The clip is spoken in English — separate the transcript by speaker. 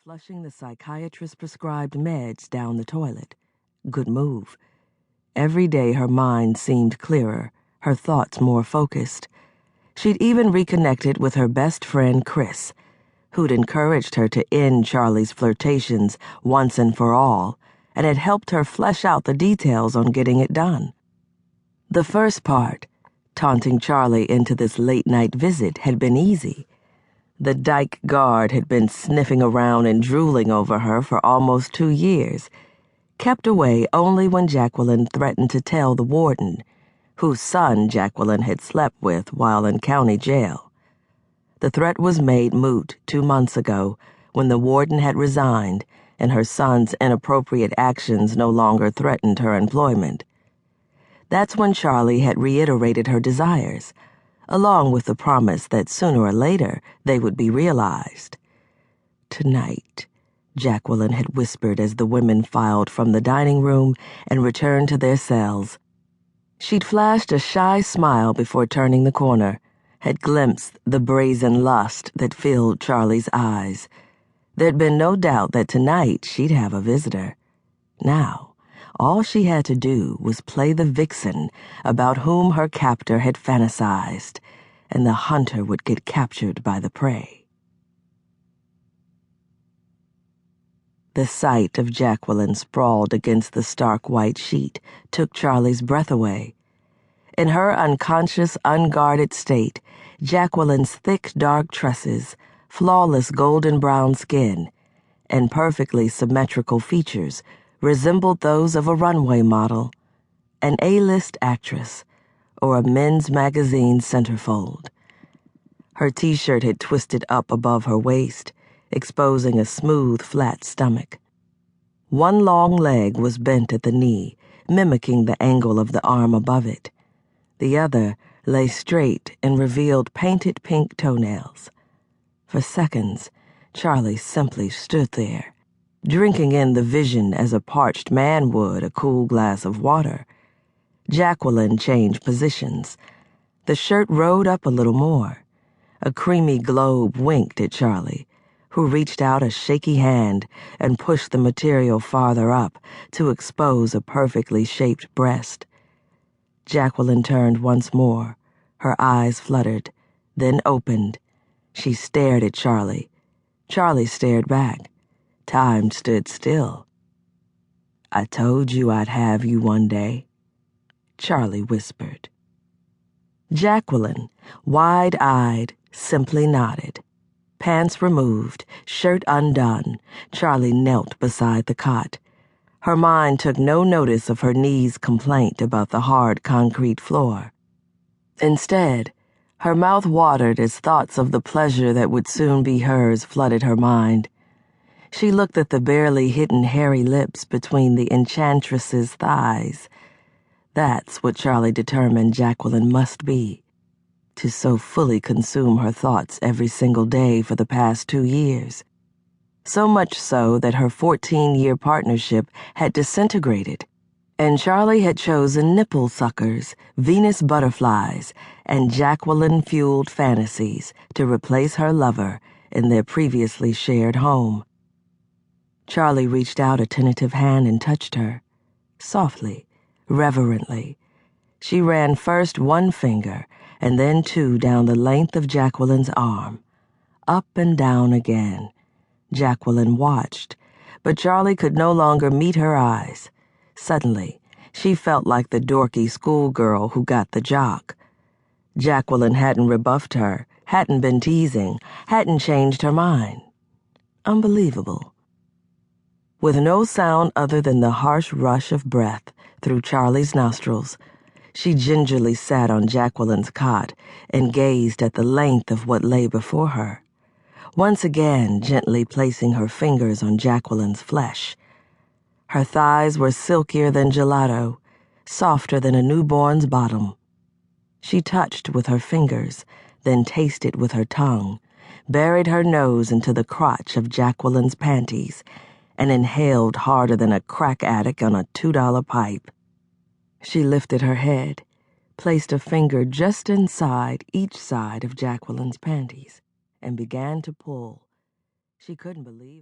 Speaker 1: flushing the psychiatrist-prescribed meds down the toilet. Good move. Every day her mind seemed clearer, her thoughts more focused. She'd even reconnected with her best friend, Chris, who'd encouraged her to end Charlie's flirtations once and for all, and had helped her flesh out the details on getting it done. The first part, taunting Charlie into this late-night visit, had been easy. The dyke guard had been sniffing around and drooling over her for almost 2 years, kept away only when Jacqueline threatened to tell the warden, whose son Jacqueline had slept with while in county jail. The threat was made moot 2 months ago when the warden had resigned and her son's inappropriate actions no longer threatened her employment. That's when Charlie had reiterated her desires, along with the promise that sooner or later they would be realized. Tonight, Jacqueline had whispered as the women filed from the dining room and returned to their cells. She'd flashed a shy smile before turning the corner, had glimpsed the brazen lust that filled Charlie's eyes. There'd been no doubt that tonight she'd have a visitor. Now, all she had to do was play the vixen about whom her captor had fantasized, and the hunter would get captured by the prey. The sight of Jacqueline sprawled against the stark white sheet took Charlie's breath away. In her unconscious, unguarded state, Jacqueline's thick, dark tresses, flawless golden brown skin, and perfectly symmetrical features resembled those of a runway model, an A-list actress, or a men's magazine centerfold. Her t-shirt had twisted up above her waist, exposing a smooth, flat stomach. One long leg was bent at the knee, mimicking the angle of the arm above it. The other lay straight and revealed painted pink toenails. For seconds, Charlie simply stood there, drinking in the vision as a parched man would a cool glass of water. Jacqueline changed positions. The shirt rode up a little more. A creamy globe winked at Charlie, who reached out a shaky hand and pushed the material farther up to expose a perfectly shaped breast. Jacqueline turned once more. Her eyes fluttered, then opened. She stared at Charlie. Charlie stared back. Time stood still. "I told you I'd have you one day," Charlie whispered. Jacqueline, wide-eyed, simply nodded. Pants removed, shirt undone, Charlie knelt beside the cot. Her mind took no notice of her knee's complaint about the hard concrete floor. Instead, her mouth watered as thoughts of the pleasure that would soon be hers flooded her mind. She looked at the barely hidden hairy lips between the enchantress's thighs. That's what Charlie determined Jacqueline must be, to so fully consume her thoughts every single day for the past 2 years. So much so that her 14-year partnership had disintegrated, and Charlie had chosen nipple suckers, Venus butterflies, and Jacqueline-fueled fantasies to replace her lover in their previously shared home. Charlie reached out a tentative hand and touched her. Softly, reverently. She ran first 1 finger and then 2 down the length of Jacqueline's arm. Up and down again. Jacqueline watched, but Charlie could no longer meet her eyes. Suddenly, she felt like the dorky schoolgirl who got the jock. Jacqueline hadn't rebuffed her, hadn't been teasing, hadn't changed her mind. Unbelievable. With no sound other than the harsh rush of breath through Charlie's nostrils, she gingerly sat on Jacqueline's cot and gazed at the length of what lay before her, once again gently placing her fingers on Jacqueline's flesh. Her thighs were silkier than gelato, softer than a newborn's bottom. She touched with her fingers, then tasted with her tongue, buried her nose into the crotch of Jacqueline's panties, and inhaled harder than a crack addict on a $2 pipe. She lifted her head, placed a finger just inside each side of Jacqueline's panties, and began to pull. She couldn't believe